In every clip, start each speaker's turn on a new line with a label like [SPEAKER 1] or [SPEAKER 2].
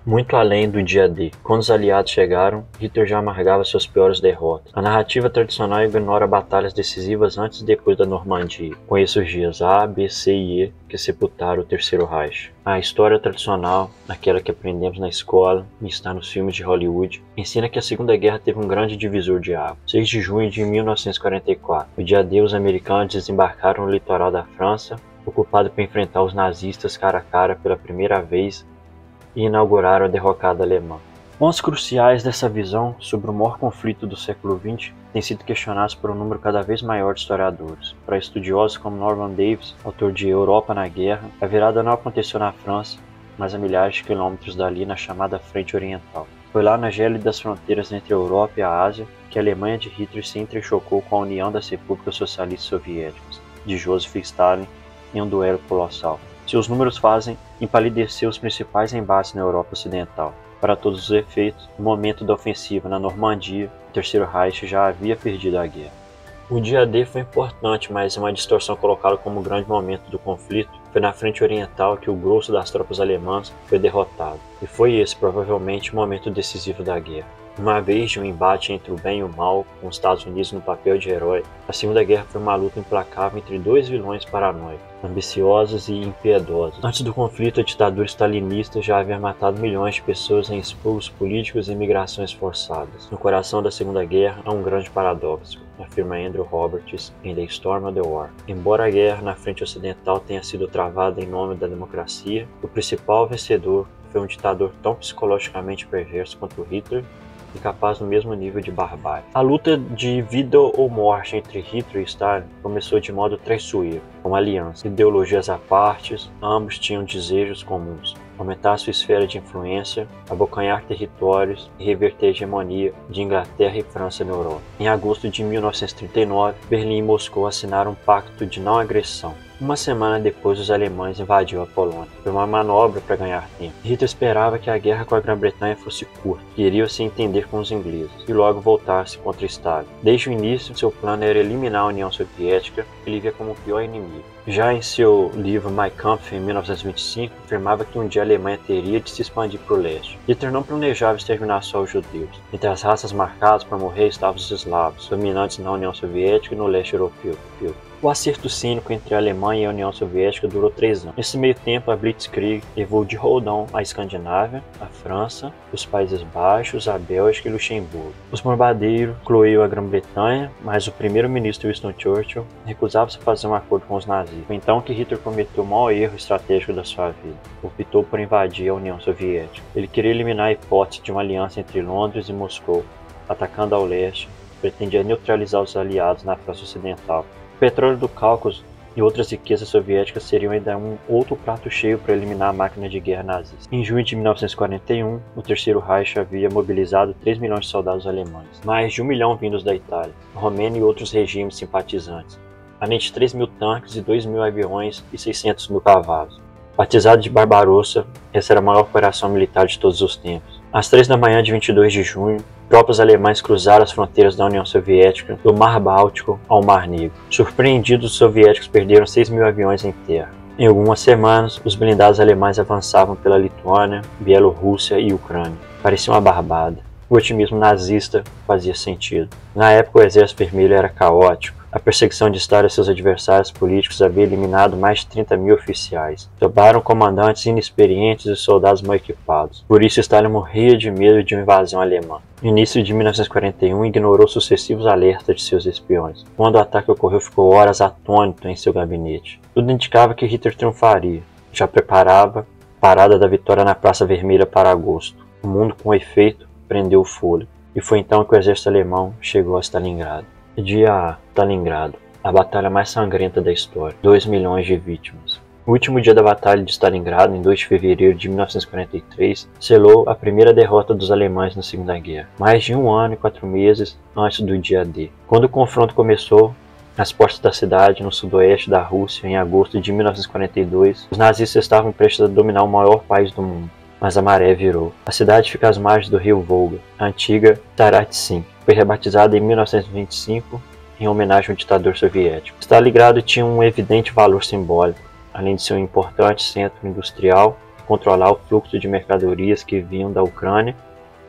[SPEAKER 1] Muito além do dia D. Quando os aliados chegaram, Hitler já amargava suas piores derrotas. A narrativa tradicional ignora batalhas decisivas antes e depois da Normandia. Conheça os dias A, B, C e E que sepultaram o Terceiro Reich. A história tradicional, aquela que aprendemos na escola e está nos filmes de Hollywood, ensina que a Segunda Guerra teve um grande divisor de águas. 6 de junho de 1944. No dia D, os americanos desembarcaram no litoral da França, ocupados para enfrentar os nazistas cara a cara pela primeira vez e inauguraram a derrocada alemã. Pontos cruciais dessa visão sobre o maior conflito do século XX têm sido questionados por um número cada vez maior de historiadores. Para estudiosos como Norman Davies, autor de Europa na Guerra, a virada não aconteceu na França, mas a milhares de quilômetros dali na chamada Frente Oriental. Foi lá nas gélidas fronteiras entre a Europa e a Ásia que a Alemanha de Hitler se entrechocou com a União das Repúblicas Socialistas Soviéticas, de Joseph Stalin, em um duelo colossal. Seus números fazem empalidecer os principais embates na Europa Ocidental. Para todos os efeitos, no momento da ofensiva na Normandia, o Terceiro Reich já havia perdido a guerra. O dia D foi importante, mas uma distorção colocada como o grande momento do conflito foi na Frente Oriental que o grosso das tropas alemãs foi derrotado. E foi esse, provavelmente, o momento decisivo da guerra. Uma vez de um embate entre o bem e o mal, com os Estados Unidos no papel de herói, a Segunda Guerra foi uma luta implacável entre dois vilões paranoicos, ambiciosos e impiedosos. Antes do conflito, a ditadura stalinista já havia matado milhões de pessoas em expurgos políticos e migrações forçadas. No coração da Segunda Guerra há um grande paradoxo, afirma Andrew Roberts em The Storm of the War. Embora a guerra na frente ocidental tenha sido travada em nome da democracia, o principal vencedor foi um ditador tão psicologicamente perverso quanto Hitler, e capaz no mesmo nível de barbárie. A luta de vida ou morte entre Hitler e Stalin começou de modo traiçoeiro, com aliança. Ideologias à parte, ambos tinham desejos comuns: aumentar sua esfera de influência, abocanhar territórios e reverter a hegemonia de Inglaterra e França na Europa. Em agosto de 1939, Berlim e Moscou assinaram um pacto de não agressão. Uma semana depois, os alemães invadiram a Polônia. Foi uma manobra para ganhar tempo. Hitler esperava que a guerra com a Grã-Bretanha fosse curta, queria se entender com os ingleses e logo voltar-se contra Stalin. Desde o início, seu plano era eliminar a União Soviética, que ele via como o pior inimigo. Já em seu livro Mein Kampf, em 1925, afirmava que um dia a Alemanha teria de se expandir para o leste. Hitler não planejava exterminar só os judeus. Entre as raças marcadas para morrer estavam os eslavos, dominantes na União Soviética e no leste europeu. O acerto cínico entre a Alemanha e a União Soviética durou 3 anos. Nesse meio tempo, a Blitzkrieg levou de roldão a Escandinávia, a França, os Países Baixos, a Bélgica e Luxemburgo. Os bombardeiros incluíam a Grã-Bretanha, mas o primeiro-ministro Winston Churchill recusava-se a fazer um acordo com os nazis. Foi então que Hitler cometeu o maior erro estratégico da sua vida. Optou por invadir a União Soviética. Ele queria eliminar a hipótese de uma aliança entre Londres e Moscou, atacando ao leste, pretendia neutralizar os aliados na França Ocidental. O petróleo do Cáucaso e outras riquezas soviéticas seriam ainda um outro prato cheio para eliminar a máquina de guerra nazista. Em junho de 1941, o Terceiro Reich havia mobilizado 3 milhões de soldados alemães, mais de 1 milhão vindos da Itália, Romênia e outros regimes simpatizantes, além de 3 mil tanques e 2 mil aviões e 600 mil cavalos. Batizado de Barbarossa, essa era a maior operação militar de todos os tempos. Às 3 da manhã de 22 de junho, tropas alemãs cruzaram as fronteiras da União Soviética do Mar Báltico ao Mar Negro. Surpreendidos, os soviéticos perderam 6 mil aviões em terra. Em algumas semanas, os blindados alemães avançavam pela Lituânia, Bielorrússia e Ucrânia. Parecia uma barbada. O otimismo nazista fazia sentido. Na época, o Exército Vermelho era caótico. A perseguição de Stalin e seus adversários políticos havia eliminado mais de 30 mil oficiais. Sobraram comandantes inexperientes e soldados mal equipados. Por isso, Stalin morria de medo de uma invasão alemã. No início de 1941, ignorou sucessivos alertas de seus espiões. Quando o ataque ocorreu, ficou horas atônito em seu gabinete. Tudo indicava que Hitler triunfaria. Já preparava a parada da vitória na Praça Vermelha para agosto. O mundo, com efeito, prendeu o fôlego. E foi então que o exército alemão chegou a Stalingrado. Dia A, Stalingrado, a batalha mais sangrenta da história, 2 milhões de vítimas. O último dia da Batalha de Stalingrado, em 2 de fevereiro de 1943, selou a primeira derrota dos alemães na Segunda Guerra, mais de 1 ano e 4 meses antes do dia D. Quando o confronto começou, nas portas da cidade, no sudoeste da Rússia, em agosto de 1942, os nazistas estavam prestes a dominar o maior país do mundo. Mas a maré virou. A cidade fica às margens do rio Volga, a antiga Taratsin. Foi rebatizada em 1925 em homenagem ao ditador soviético. Stalingrado tinha um evidente valor simbólico, além de ser um importante centro industrial controlar o fluxo de mercadorias que vinham da Ucrânia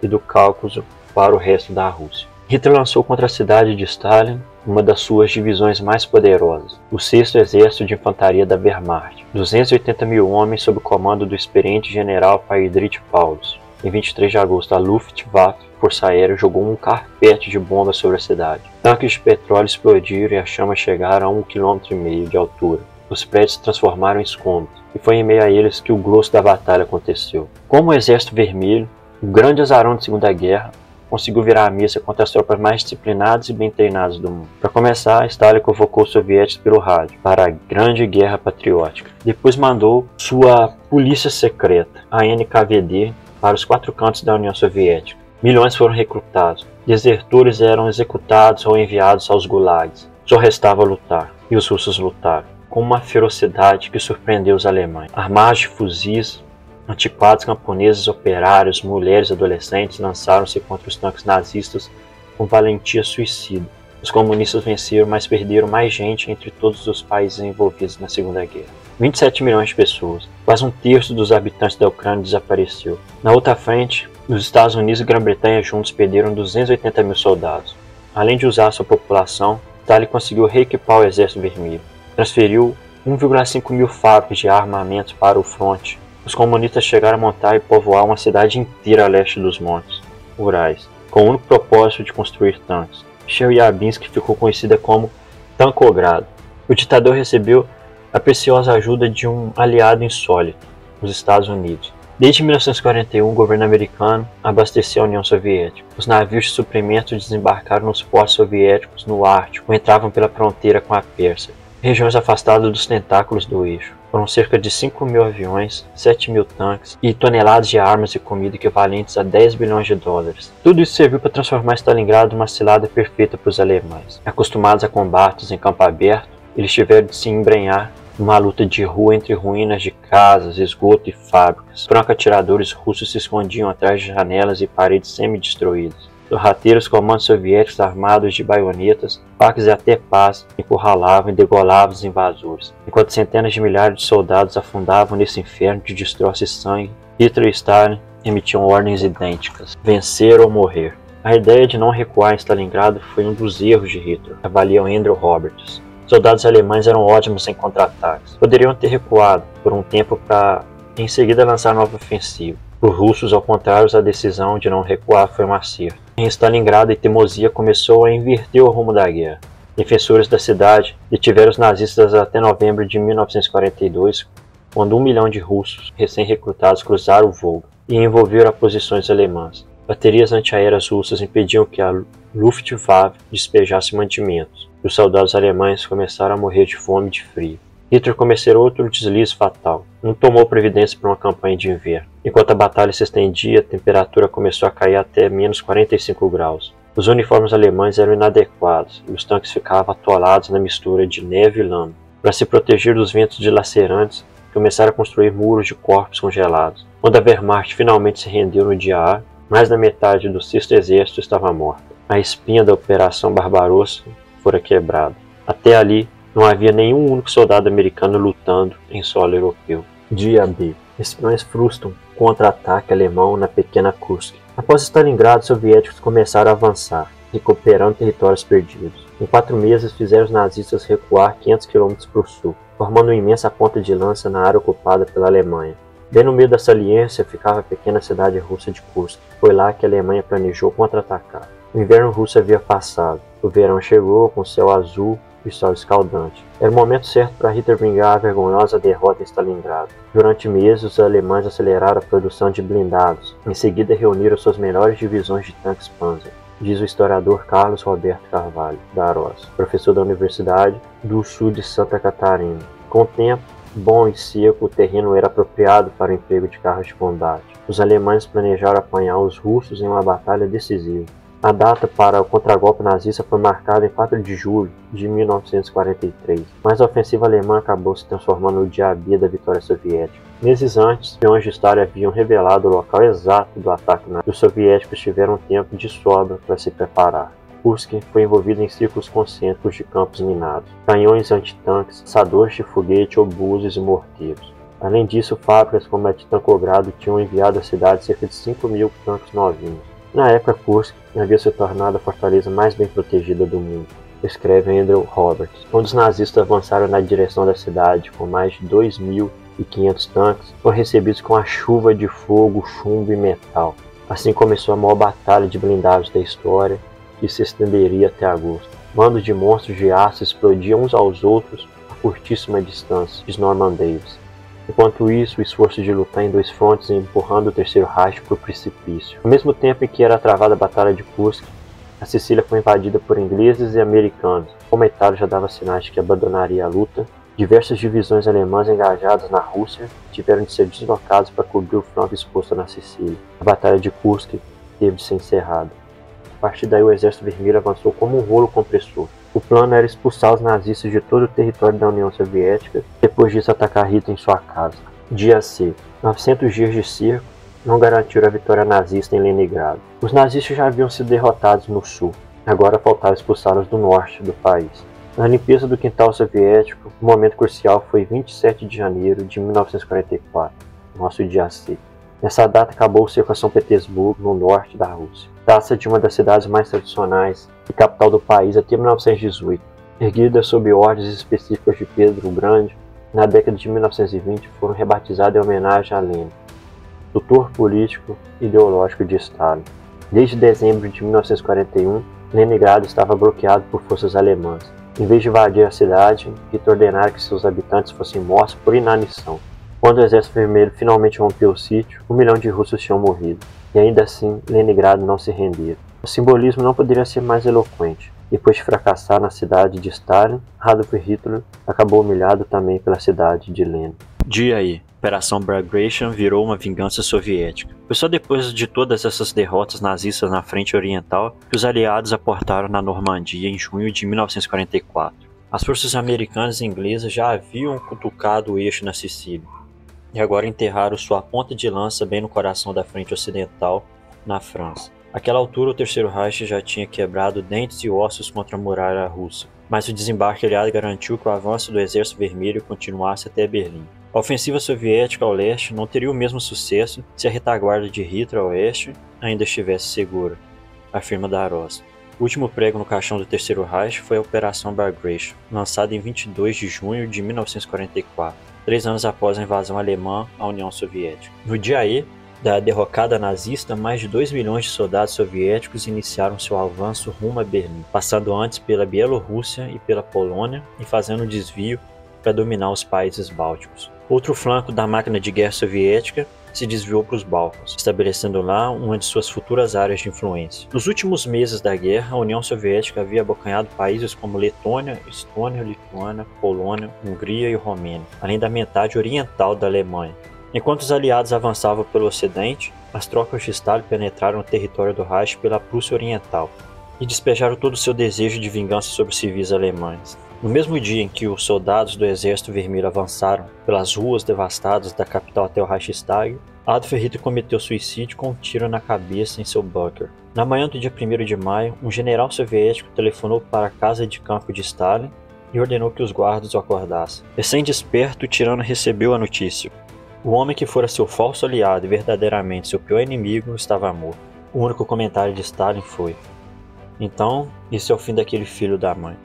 [SPEAKER 1] e do Cáucaso para o resto da Rússia. Hitler lançou contra a cidade de Stalin uma das suas divisões mais poderosas, o 6º Exército de Infantaria da Wehrmacht, 280 mil homens sob o comando do experiente general Friedrich Paulus. Em 23 de agosto, a Luftwaffe, Força Aérea, jogou um carpete de bombas sobre a cidade. Tanques de petróleo explodiram e as chamas chegaram a 1,5 km de altura. Os prédios se transformaram em escombros, e foi em meio a eles que o grosso da batalha aconteceu. Como o Exército Vermelho, o grande azarão da Segunda Guerra, conseguiu virar a missa contra as tropas mais disciplinadas e bem treinadas do mundo. Para começar, Stalin convocou os soviéticos pelo rádio para a Grande Guerra Patriótica. Depois mandou sua polícia secreta, a NKVD, para os 4 cantos da União Soviética. Milhões foram recrutados. Desertores eram executados ou enviados aos gulags. Só restava lutar. E os russos lutaram com uma ferocidade que surpreendeu os alemães. Armados de fuzis, antiquados camponeses, operários, mulheres e adolescentes lançaram-se contra os tanques nazistas com valentia suicida. Os comunistas venceram, mas perderam mais gente entre todos os países envolvidos na Segunda Guerra. 27 milhões de pessoas, quase 1/3 dos habitantes da Ucrânia desapareceu. Na outra frente, os Estados Unidos e Grã-Bretanha juntos perderam 280 mil soldados. Além de usar sua população, Stalin conseguiu reequipar o Exército Vermelho. Transferiu 1,5 mil fábricas de armamentos para o fronte. Os comunistas chegaram a montar e povoar uma cidade inteira a leste dos montes Urais, com o único propósito de construir tanques. Chelyabinsk ficou conhecida como Tankogrado. O ditador recebeu a preciosa ajuda de um aliado insólito, os Estados Unidos. Desde 1941, o governo americano abasteceu a União Soviética. Os navios de suprimento desembarcaram nos portos soviéticos no Ártico ou entravam pela fronteira com a Pérsia, regiões afastadas dos tentáculos do eixo. Foram cerca de 5 mil aviões, 7 mil tanques e toneladas de armas e comida equivalentes a 10 bilhões de dólares. Tudo isso serviu para transformar Stalingrado numa cilada perfeita para os alemães. Acostumados a combates em campo aberto, eles tiveram de se embrenhar numa luta de rua entre ruínas de casas, esgoto e fábricas. Franco-atiradores russos se escondiam atrás de janelas e paredes semi-destruídas. Sorrateiros comandos soviéticos armados de baionetas, facas e até pás encurralavam e degolavam os invasores, enquanto centenas de milhares de soldados afundavam nesse inferno de destroço e sangue. Hitler e Stalin emitiam ordens idênticas: vencer ou morrer. A ideia de não recuar em Stalingrado foi um dos erros de Hitler, avalia Andrew Roberts. Soldados alemães eram ótimos em contra-ataques. Poderiam ter recuado por um tempo para em seguida lançar nova ofensiva. Para os russos, ao contrário, a decisão de não recuar foi um acerto. Em Stalingrado, a teimosia começou a inverter o rumo da guerra. Defensores da cidade detiveram os nazistas até novembro de 1942, quando 1 milhão de russos recém-recrutados cruzaram o Volga e envolveram as posições alemãs. Baterias antiaéreas russas impediam que a Luftwaffe despejasse mantimentos, e os soldados alemães começaram a morrer de fome e de frio. Hitler cometeu outro deslize fatal. Não tomou previdência para uma campanha de inverno. Enquanto a batalha se estendia, a temperatura começou a cair até menos 45 graus. Os uniformes alemães eram inadequados e os tanques ficavam atolados na mistura de neve e lama. Para se proteger dos ventos dilacerantes, começaram a construir muros de corpos congelados. Quando a Wehrmacht finalmente se rendeu no dia A, mais da metade do 6º Exército estava morta. A espinha da Operação Barbarossa fora quebrada. Até ali, não havia nenhum único soldado americano lutando em solo europeu. Dia B. Espiões frustram contra-ataque alemão na pequena Kursk. Após Stalingrado, os soviéticos começaram a avançar, recuperando territórios perdidos. Em 4 meses, fizeram os nazistas recuar 500 km para o sul, formando uma imensa ponta de lança na área ocupada pela Alemanha. Bem no meio da saliência ficava a pequena cidade russa de Kursk. Foi lá que a Alemanha planejou contra-atacar. O inverno russo havia passado. O verão chegou com céu azul e sol escaldante. Era o momento certo para Hitler vingar a vergonhosa derrota em Stalingrado. Durante meses, os alemães aceleraram a produção de blindados. Em seguida, reuniram suas melhores divisões de tanques Panzer, diz o historiador Carlos Roberto Carvalho, da Aros, professor da Universidade do Sul de Santa Catarina. Com o tempo bom e seco, o terreno era apropriado para o emprego de carros de combate. Os alemães planejaram apanhar os russos em uma batalha decisiva. A data para o contragolpe nazista foi marcada em 4 de julho de 1943, mas a ofensiva alemã acabou se transformando no dia B da vitória soviética. Meses antes, espiões de Stalin haviam revelado o local exato do ataque nazista. Os soviéticos tiveram tempo de sobra para se preparar. Kursk foi envolvido em círculos concêntricos de campos minados, canhões antitanques, lançadores de foguete, obuses e morteiros. Além disso, fábricas como a de Tancogrado tinham enviado à cidade cerca de 5.000 tanques novinhos. Na época, Kursk havia se tornado a fortaleza mais bem protegida do mundo, escreve Andrew Roberts. Quando os nazistas avançaram na direção da cidade com mais de 2.500 tanques, foram recebidos com a chuva de fogo, chumbo e metal. Assim começou a maior batalha de blindados da história, que se estenderia até agosto. Bandos de monstros de aço explodiam uns aos outros a curtíssima distância, diz Norman Davis. Enquanto isso, o esforço de lutar em dois frontes empurrando o Terceiro Reich para o precipício. Ao mesmo tempo em que era travada a Batalha de Kursk, a Sicília foi invadida por ingleses e americanos. Como a Itália já dava sinais de que abandonaria a luta, diversas divisões alemãs engajadas na Rússia tiveram de ser deslocadas para cobrir o fronte exposto na Sicília. A Batalha de Kursk teve de ser encerrada. A partir daí, o Exército Vermelho avançou como um rolo compressor. O plano era expulsar os nazistas de todo o território da União Soviética, depois disso atacar Hitler em sua casa. Dia C. 900 dias de cerco não garantiram a vitória nazista em Leningrado. Os nazistas já haviam sido derrotados no sul, agora faltava expulsá-los do norte do país. Na limpeza do quintal soviético, o momento crucial foi 27 de janeiro de 1944, nosso dia C. Nessa data acabou o cerco a São Petersburgo, no norte da Rússia. Trata-se de uma das cidades mais tradicionais e capital do país até 1918. Erguida sob ordens específicas de Pedro o Grande, na década de 1920 foram rebatizadas em homenagem a Lenin, tutor político e ideológico de Stalin. Desde dezembro de 1941, Leningrado estava bloqueado por forças alemãs. Em vez de invadir a cidade, Hitler ordenara que seus habitantes fossem mortos por inanição. Quando o Exército Vermelho finalmente rompeu o sítio, 1 milhão de russos tinham morrido. E ainda assim, Leningrado não se rendera. O simbolismo não poderia ser mais eloquente. Depois de fracassar na cidade de Stalin, Adolf Hitler acabou humilhado também pela cidade de Lenin. Dia aí. Operação Bagration virou uma vingança soviética. Foi só depois de todas essas derrotas nazistas na frente oriental que os aliados aportaram na Normandia em junho de 1944. As forças americanas e inglesas já haviam cutucado o eixo na Sicília e agora enterraram sua ponta de lança bem no coração da frente ocidental, na França. Àquela altura, o Terceiro Reich já tinha quebrado dentes e ossos contra a muralha russa, mas o desembarque aliado garantiu que o avanço do Exército Vermelho continuasse até Berlim. A ofensiva soviética ao leste não teria o mesmo sucesso se a retaguarda de Hitler a oeste ainda estivesse segura, afirma Darós. O último prego no caixão do Terceiro Reich foi a Operação Bagration, lançada em 22 de junho de 1944, 3 anos após a invasão alemã à União Soviética. No dia E da derrocada nazista, mais de 2 milhões de soldados soviéticos iniciaram seu avanço rumo a Berlim, passando antes pela Bielorrússia e pela Polônia e fazendo um desvio para dominar os países bálticos. Outro flanco da máquina de guerra soviética se desviou para os Balcãs, estabelecendo lá uma de suas futuras áreas de influência. Nos últimos meses da guerra, a União Soviética havia abocanhado países como Letônia, Estônia, Lituânia, Polônia, Hungria e Romênia, além da metade oriental da Alemanha. Enquanto os aliados avançavam pelo ocidente, as tropas de Stalin penetraram o território do Reich pela Prússia Oriental e despejaram todo o seu desejo de vingança sobre os civis alemães. No mesmo dia em que os soldados do Exército Vermelho avançaram pelas ruas devastadas da capital até o Reichstag, Adolf Hitler cometeu suicídio com um tiro na cabeça em seu bunker. Na manhã do dia 1º de maio, um general soviético telefonou para a casa de campo de Stalin e ordenou que os guardas o acordassem. Recém-desperto, o tirano recebeu a notícia. O homem que fora seu falso aliado e verdadeiramente seu pior inimigo estava morto. O único comentário de Stalin foi: "Então, isso é o fim daquele filho da mãe."